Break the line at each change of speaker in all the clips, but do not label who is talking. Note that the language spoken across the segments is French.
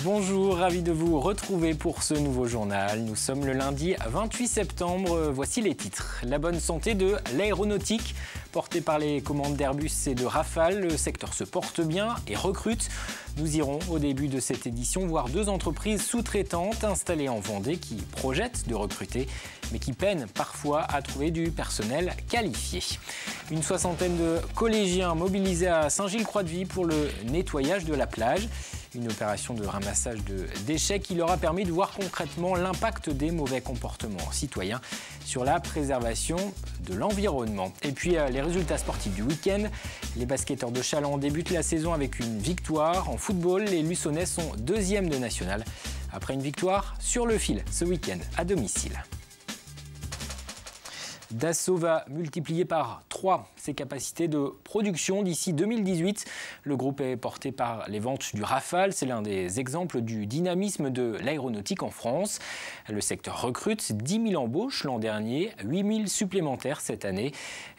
Bonjour, ravi de vous retrouver pour ce nouveau journal. Nous sommes le lundi 28 septembre. Voici les titres. La bonne santé de l'aéronautique. Portée par les commandes d'Airbus et de Rafale, le secteur se porte bien et recrute. Nous irons au début de cette édition voir deux entreprises sous-traitantes installées en Vendée qui projettent de recruter, mais qui peinent parfois à trouver du personnel qualifié. Une soixantaine de collégiens mobilisés à Saint-Gilles-Croix-de-Vie pour le nettoyage de la plage. Une opération de ramassage de déchets qui leur a permis de voir concrètement l'impact des mauvais comportements citoyens sur la préservation de l'environnement. Et puis les résultats sportifs du week-end. Les basketteurs de Challans débutent la saison avec une victoire. En football, les Luçonnais sont deuxièmes de national après une victoire sur le fil ce week-end à domicile. Dassault va multiplier par 3 ses capacités de production d'ici 2018. Le groupe est porté par les ventes du Rafale. C'est l'un des exemples du dynamisme de l'aéronautique en France. Le secteur recrute 10 000 embauches l'an dernier, 8 000 supplémentaires cette année.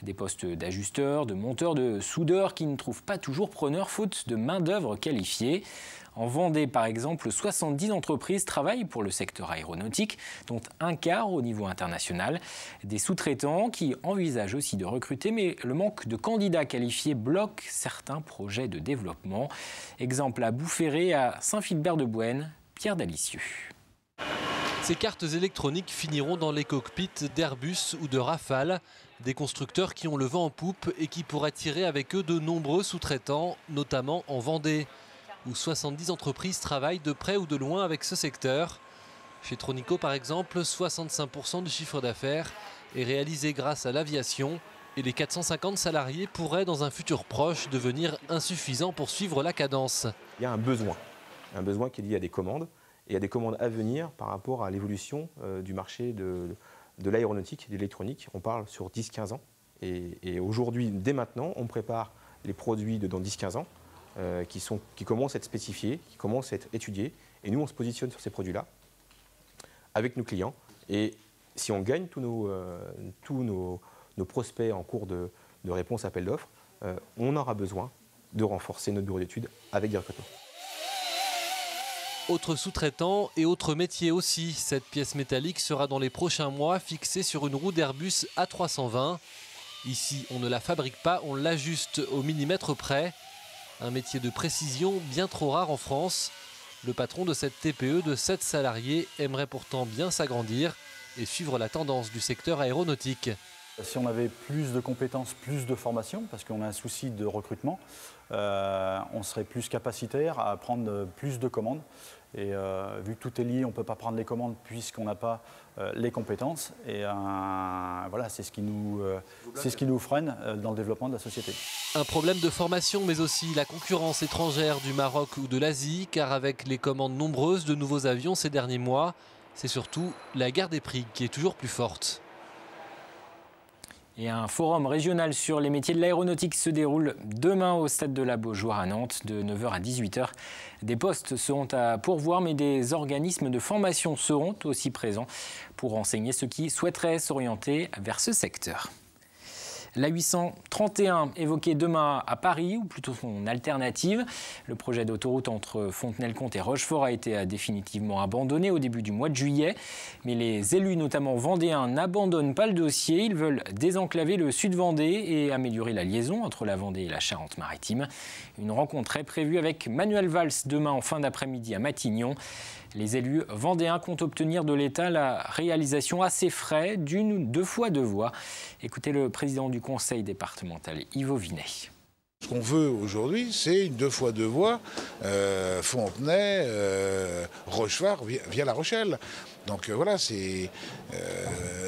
Des postes d'ajusteurs, de monteurs, de soudeurs qui ne trouvent pas toujours preneurs faute de main-d'œuvre qualifiée. En Vendée, par exemple, 70 entreprises travaillent pour le secteur aéronautique, dont un quart au niveau international. Des sous-traitants qui envisagent aussi de recruter, mais le manque de candidats qualifiés bloque certains projets de développement. Exemple à Boufféré et à Saint-Philbert-de-Bouenne, Pierre Dalicieux.
Ces cartes électroniques finiront dans les cockpits d'Airbus ou de Rafale, des constructeurs qui ont le vent en poupe et qui pourraient attirer avec eux de nombreux sous-traitants, notamment en Vendée, où 70 entreprises travaillent de près ou de loin avec ce secteur. Chez Tronico, par exemple, 65% du chiffre d'affaires est réalisé grâce à l'aviation et les 450 salariés pourraient, dans un futur proche, devenir insuffisants pour suivre la cadence.
Il y a un besoin qui est lié à des commandes et à des commandes à venir par rapport à l'évolution du marché de l'aéronautique et de l'électronique. On parle sur 10-15 ans. Et aujourd'hui, dès maintenant, on prépare les produits dans 10-15 ans. Qui commencent à être spécifiés, qui commencent à être étudiés. Et nous, on se positionne sur ces produits-là avec nos clients. Et si on gagne tous nos prospects en cours de réponse à appel d'offres, on aura besoin de renforcer notre bureau d'études avec des recrutements.
Autres sous-traitants et autres métiers aussi. Cette pièce métallique sera dans les prochains mois fixée sur une roue d'Airbus A320. Ici, on ne la fabrique pas, on l'ajuste au millimètre près. Un métier de précision bien trop rare en France. Le patron de cette TPE de 7 salariés aimerait pourtant bien s'agrandir et suivre la tendance du secteur aéronautique.
Si on avait plus de compétences, plus de formation, parce qu'on a un souci de recrutement, on serait plus capacitaire à prendre plus de commandes. Et vu que tout est lié, on ne peut pas prendre les commandes puisqu'on n'a pas les compétences. Et voilà, c'est ce qui nous freine dans le développement de la société.
Un problème de formation, mais aussi la concurrence étrangère du Maroc ou de l'Asie, car avec les commandes nombreuses de nouveaux avions ces derniers mois, c'est surtout la guerre des prix qui est toujours plus forte.
Et un forum régional sur les métiers de l'aéronautique se déroule demain au stade de la Beaujoire à Nantes de 9 h à 18 h. Des postes seront à pourvoir, mais des organismes de formation seront aussi présents pour enseigner ceux qui souhaiteraient s'orienter vers ce secteur. La 831 évoquée demain à Paris, ou plutôt son alternative. Le projet d'autoroute entre Fontenay-le-Comte et Rochefort a été définitivement abandonné au début du mois de juillet. Mais les élus, notamment vendéens, n'abandonnent pas le dossier. Ils veulent désenclaver le sud Vendée et améliorer la liaison entre la Vendée et la Charente-Maritime. Une rencontre est prévue avec Manuel Valls demain en fin d'après-midi à Matignon. Les élus vendéens comptent obtenir de l'État la réalisation à ses frais d'une ou deux fois deux voies. Écoutez le président du conseil départemental, Yves Vinet.
Ce qu'on veut aujourd'hui, c'est une 2 fois 2 voies, Fontenay, Rochefort, via La Rochelle. Donc voilà, c'est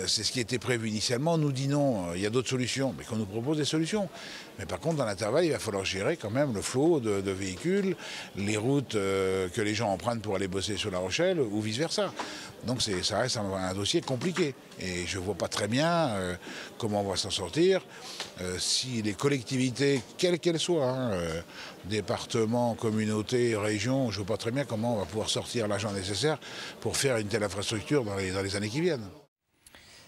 ce qui était prévu initialement. On nous dit non, il y a d'autres solutions, mais qu'on nous propose des solutions. Mais par contre, dans l'intervalle, il va falloir gérer quand même le flot de véhicules, les routes que les gens empruntent pour aller bosser sur La Rochelle ou vice-versa. Donc ça reste un dossier compliqué. Et je ne vois pas très bien comment on va s'en sortir. Si les collectivités, quelles qu'elles soient, départements, communautés, régions, je ne vois pas très bien comment on va pouvoir sortir l'argent nécessaire pour faire une telle infrastructure dans les années qui viennent.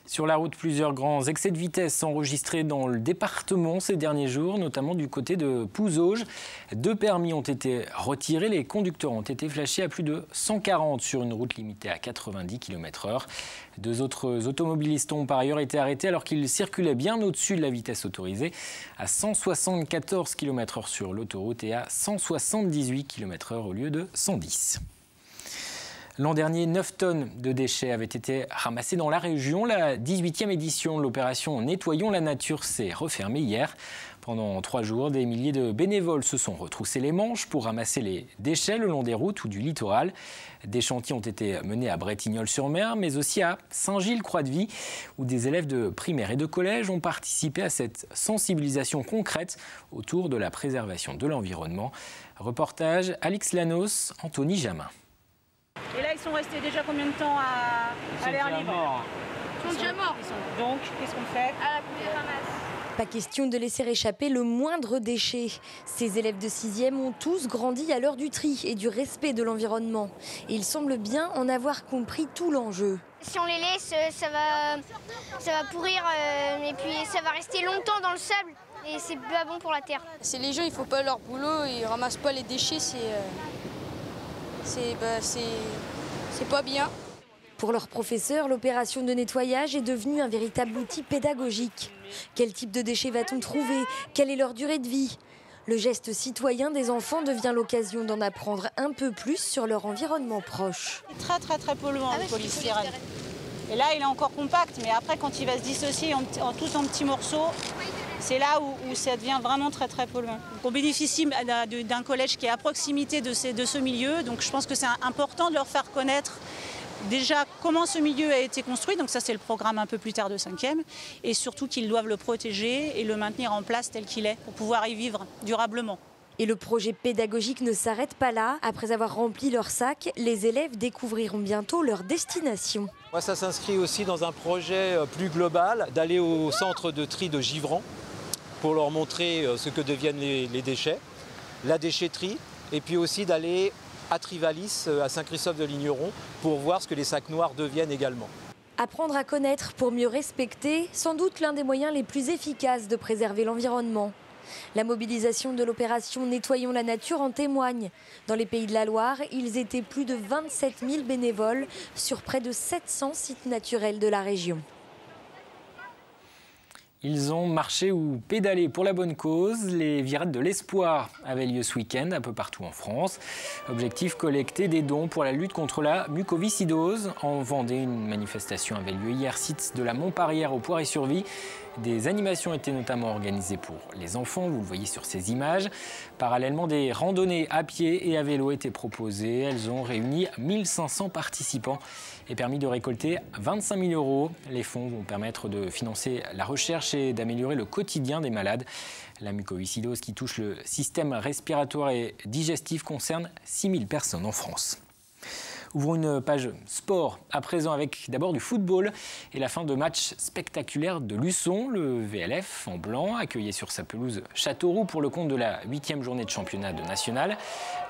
Sur la route, plusieurs grands excès de vitesse enregistrés dans le département ces derniers jours, notamment du côté de Pouzauges. 2 permis ont été retirés. Les conducteurs ont été flashés à plus de 140 sur une route limitée à 90 km/h. 2 autres automobilistes ont par ailleurs été arrêtés alors qu'ils circulaient bien au-dessus de la vitesse autorisée, à 174 km/h sur l'autoroute et à 178 km/h au lieu de 110. L'an dernier, 9 tonnes de déchets avaient été ramassés dans la région. La 18e édition de l'opération Nettoyons la nature s'est refermée hier. Pendant 3 jours, des milliers de bénévoles se sont retroussés les manches pour ramasser les déchets le long des routes ou du littoral. Des chantiers ont été menés à Bretignolles-sur-Mer, mais aussi à Saint-Gilles-Croix-de-Vie, où des élèves de primaire et de collège ont participé à cette sensibilisation concrète autour de la préservation de l'environnement. Reportage Alix Lanos, Anthony Jamin.
Et là, ils sont restés déjà combien de temps à l'air libre?
Ils sont déjà morts.
Donc, qu'est-ce qu'on fait?
À la poubelle ramasse.
Pas question de laisser échapper le moindre déchet. Ces élèves de 6e ont tous grandi à l'heure du tri et du respect de l'environnement. Et ils semblent bien en avoir compris tout l'enjeu.
Si on les laisse, ça va pourrir et puis ça va rester longtemps dans le sable. Et c'est pas bon pour la terre.
C'est les jeunes, il faut pas leur boulot, ils ramassent pas les déchets, c'est pas bien.
Pour leurs professeurs, l'opération de nettoyage est devenue un véritable outil pédagogique. Quel type de déchets va-t-on trouver? Quelle est leur durée de vie? Le geste citoyen des enfants devient l'occasion d'en apprendre un peu plus sur leur environnement proche.
C'est très polluant, le polystyrène. Et là, il est encore compact, mais après, quand il va se dissocier en petits morceaux, c'est là où ça devient vraiment très polluant. Donc on bénéficie d'un collège qui est à proximité de ce milieu, donc je pense que c'est important de leur faire connaître déjà comment ce milieu a été construit, donc ça c'est le programme un peu plus tard de 5e, et surtout qu'ils doivent le protéger et le maintenir en place tel qu'il est pour pouvoir y vivre durablement.
Et le projet pédagogique ne s'arrête pas là. Après avoir rempli leur sac, les élèves découvriront bientôt leur destination.
Moi, ça s'inscrit aussi dans un projet plus global, d'aller au centre de tri de Givran pour leur montrer ce que deviennent les déchets, la déchetterie, et puis aussi d'aller à Trivalis, à Saint-Christophe-de-Ligneron, pour voir ce que les sacs noirs deviennent également.
Apprendre à connaître pour mieux respecter, sans doute l'un des moyens les plus efficaces de préserver l'environnement. La mobilisation de l'opération Nettoyons la nature en témoigne. Dans les Pays de la Loire, ils étaient plus de 27 000 bénévoles sur près de 700 sites naturels de la région.
Ils ont marché ou pédalé pour la bonne cause. Les virades de l'espoir avaient lieu ce week-end un peu partout en France. Objectif, collecter des dons pour la lutte contre la mucoviscidose. En Vendée, une manifestation avait lieu hier, site de la Montparière au Poiré-sur-Vie. Des animations étaient notamment organisées pour les enfants, vous le voyez sur ces images. Parallèlement, des randonnées à pied et à vélo étaient proposées. Elles ont réuni 1500 participants et permis de récolter 25 000 €. Les fonds vont permettre de financer la recherche et d'améliorer le quotidien des malades. La mucoviscidose qui touche le système respiratoire et digestif concerne 6 000 personnes en France. Ouvrons une page sport à présent avec d'abord du football et la fin de match spectaculaire de Luçon. Le VLF en blanc accueillait sur sa pelouse Châteauroux pour le compte de la 8e journée de championnat de national.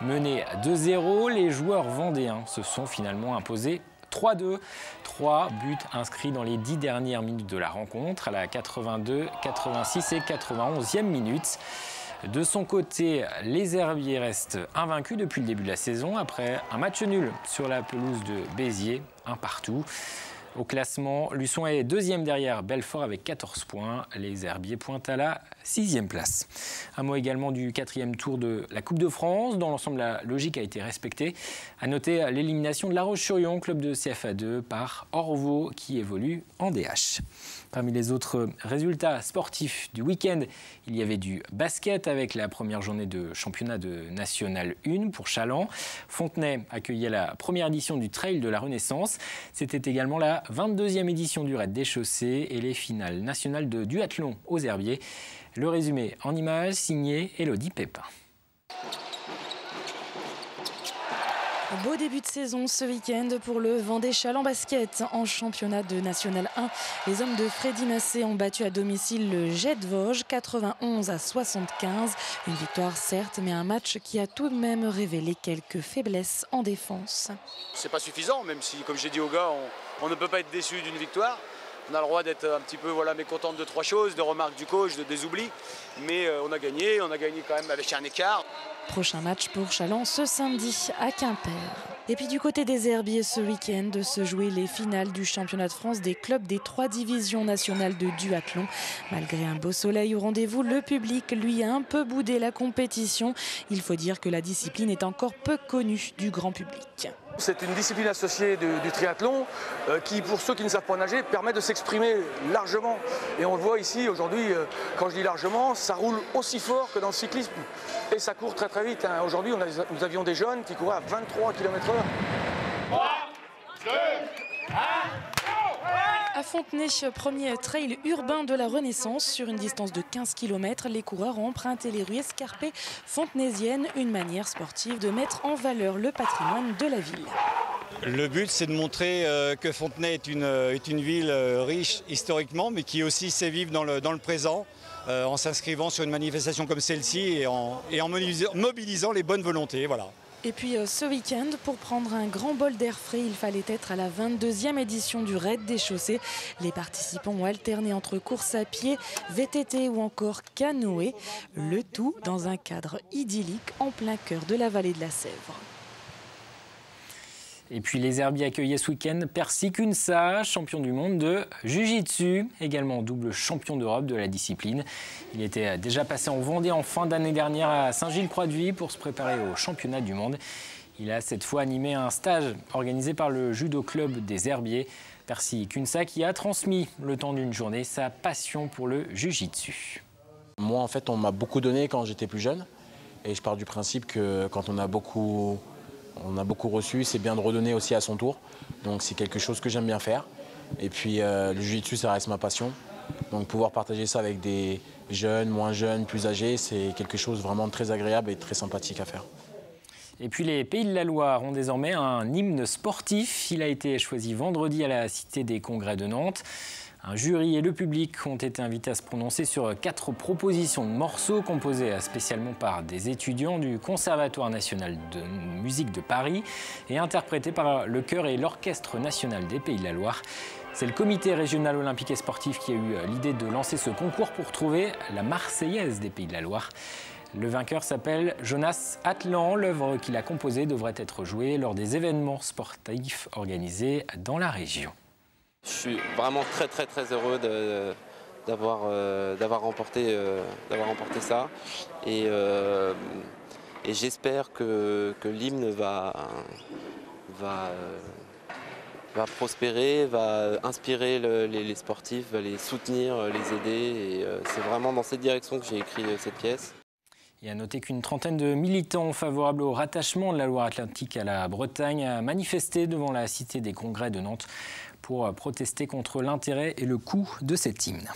Mené 2-0, les joueurs vendéens se sont finalement imposés 3-2. 3 buts inscrits dans les 10 dernières minutes de la rencontre à la 82, 86 et 91e minute. De son côté, les Herbiers restent invaincus depuis le début de la saison après un match nul sur la pelouse de Béziers, 1-1. Au classement, Luçon est 2e derrière Belfort avec 14 points. Les Herbiers pointent à la 6e place. Un mot également du 4e tour de la Coupe de France. Dans l'ensemble, la logique a été respectée. À noter l'élimination de La Roche-sur-Yon, club de CFA2, par Orvaux qui évolue en DH. Parmi les autres résultats sportifs du week-end, il y avait du basket avec la première journée de championnat de National 1 pour Chaland. Fontenay accueillait la première édition du Trail de la Renaissance. C'était également la 22e édition du Raid des Chaussées et les finales nationales de duathlon aux Herbiers. Le résumé en images signé Élodie Pépin.
Un beau début de saison ce week-end pour le Vendée Chaland Basket en championnat de National 1. Les hommes de Freddy Massé ont battu à domicile le Jet de Vosges 91-75. Une victoire certes, mais un match qui a tout de même révélé quelques faiblesses en défense.
C'est pas suffisant, même si, comme j'ai dit aux gars, on ne peut pas être déçu d'une victoire. On a le droit d'être un petit peu mécontent de 3 choses, de remarques du coach, des oublis. Mais on a gagné quand même avec un écart.
Prochain match pour Challans ce samedi à Quimper. Et puis du côté des herbiers, ce week-end, se jouer les finales du championnat de France des clubs des 3 divisions nationales de duathlon. Malgré un beau soleil au rendez-vous, le public, lui, a un peu boudé la compétition. Il faut dire que la discipline est encore peu connue du grand public.
C'est une discipline associée du triathlon qui, pour ceux qui ne savent pas nager, permet de s'exprimer largement. Et on le voit ici aujourd'hui, quand je dis largement, ça roule aussi fort que dans le cyclisme. Et ça court très très vite. Aujourd'hui, nous avions des jeunes qui couraient à 23 km/h. 3, 2, 1...
À Fontenay, premier trail urbain de la Renaissance. Sur une distance de 15 km, les coureurs ont emprunté les rues escarpées fontenaisiennes, une manière sportive de mettre en valeur le patrimoine de la ville.
Le but, c'est de montrer que Fontenay est une ville riche historiquement, mais qui aussi sait vivre dans le présent, en s'inscrivant sur une manifestation comme celle-ci et en mobilisant les bonnes volontés. Voilà.
Et puis ce week-end, pour prendre un grand bol d'air frais, il fallait être à la 22e édition du Raid des Chaussées. Les participants ont alterné entre course à pied, VTT ou encore canoë. Le tout dans un cadre idyllique en plein cœur de la vallée de la Sèvre.
Et puis les herbiers accueillaient ce week-end Percy Kunsa, champion du monde de Jiu-Jitsu, également double champion d'Europe de la discipline. Il était déjà passé en Vendée en fin d'année dernière à Saint-Gilles-Croix-de-Vie pour se préparer au championnat du monde. Il a cette fois animé un stage organisé par le Judo Club des Herbiers. Percy Kunsa qui a transmis le temps d'une journée sa passion pour le Jiu-Jitsu.
Moi en fait on m'a beaucoup donné quand j'étais plus jeune et je pars du principe que quand on a beaucoup reçu, c'est bien de redonner aussi à son tour. Donc c'est quelque chose que j'aime bien faire. Et puis le jiu-jitsu, ça reste ma passion. Donc pouvoir partager ça avec des jeunes, moins jeunes, plus âgés, c'est quelque chose vraiment de très agréable et très sympathique à faire.
Et puis les Pays de la Loire ont désormais un hymne sportif. Il a été choisi vendredi à la Cité des Congrès de Nantes. Un jury et le public ont été invités à se prononcer sur 4 propositions de morceaux composés spécialement par des étudiants du Conservatoire national de musique de Paris et interprétés par le chœur et l'Orchestre national des Pays de la Loire. C'est le comité régional olympique et sportif qui a eu l'idée de lancer ce concours pour trouver la Marseillaise des Pays de la Loire. Le vainqueur s'appelle Jonas Atlan. L'œuvre qu'il a composée devrait être jouée lors des événements sportifs organisés dans la région.
Je suis vraiment très heureux d'avoir remporté ça et j'espère que l'hymne va prospérer, va inspirer les sportifs, va les soutenir, les aider et c'est vraiment dans cette direction que j'ai écrit cette pièce.
Et à noter qu'une trentaine de militants favorables au rattachement de la Loire-Atlantique à la Bretagne a manifesté devant la Cité des Congrès de Nantes pour protester contre l'intérêt et le coût de cet hymne.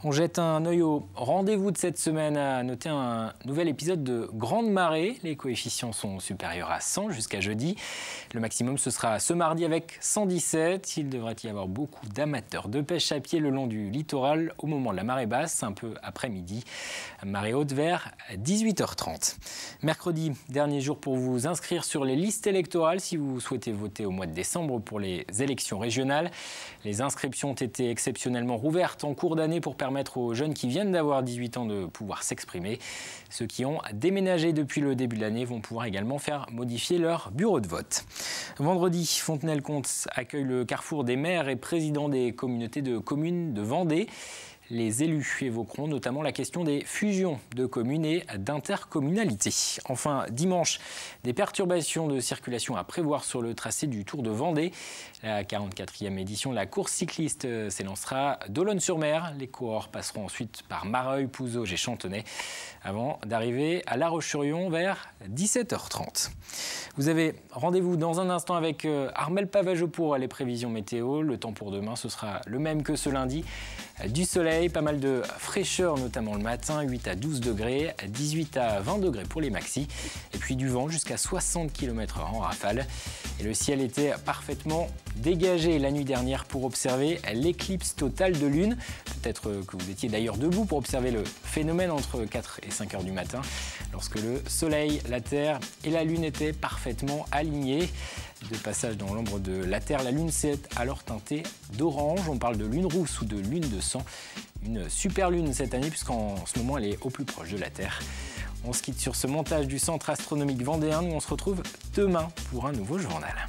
On jette un œil au rendez-vous de cette semaine, à noter un nouvel épisode de Grande Marée. Les coefficients sont supérieurs à 100 jusqu'à jeudi. Le maximum, ce sera ce mardi avec 117. Il devrait y avoir beaucoup d'amateurs de pêche à pied le long du littoral au moment de la marée basse, un peu après-midi. Marée haute vers 18h30. Mercredi, dernier jour pour vous inscrire sur les listes électorales si vous souhaitez voter au mois de décembre pour les élections régionales. Les inscriptions ont été exceptionnellement rouvertes en cours d'année pour permettre aux jeunes qui viennent d'avoir 18 ans de pouvoir s'exprimer. Ceux qui ont déménagé depuis le début de l'année vont pouvoir également faire modifier leur bureau de vote. Vendredi, Fontenay-le-Comte accueille le carrefour des maires et présidents des communautés de communes de Vendée. Les élus évoqueront notamment la question des fusions de communes et d'intercommunalité. Enfin, dimanche, des perturbations de circulation à prévoir sur le tracé du Tour de Vendée. La 44e édition de la course cycliste s'élancera d'Olonne-sur-Mer. Les coureurs passeront ensuite par Mareuil, Pouzauges et Chantonnay avant d'arriver à La Roche-sur-Yon vers 17h30. Vous avez rendez-vous dans un instant avec Armel Pavageau pour les prévisions météo. Le temps pour demain, ce sera le même que ce lundi. Du soleil, pas mal de fraîcheur, notamment le matin, 8 à 12 degrés, 18 à 20 degrés pour les maxis. Et puis du vent jusqu'à 60 km/h en rafale. Et le ciel était parfaitement dégagé la nuit dernière pour observer l'éclipse totale de lune. Peut-être que vous étiez d'ailleurs debout pour observer le phénomène entre 4 et 5 heures du matin, lorsque le soleil, la terre et la lune étaient parfaitement alignés. De passage dans l'ombre de la Terre, la Lune s'est alors teintée d'orange. On parle de lune rousse ou de lune de sang. Une super lune cette année puisqu'en ce moment elle est au plus proche de la Terre. On se quitte sur ce montage du Centre astronomique vendéen. Nous on se retrouve demain pour un nouveau journal.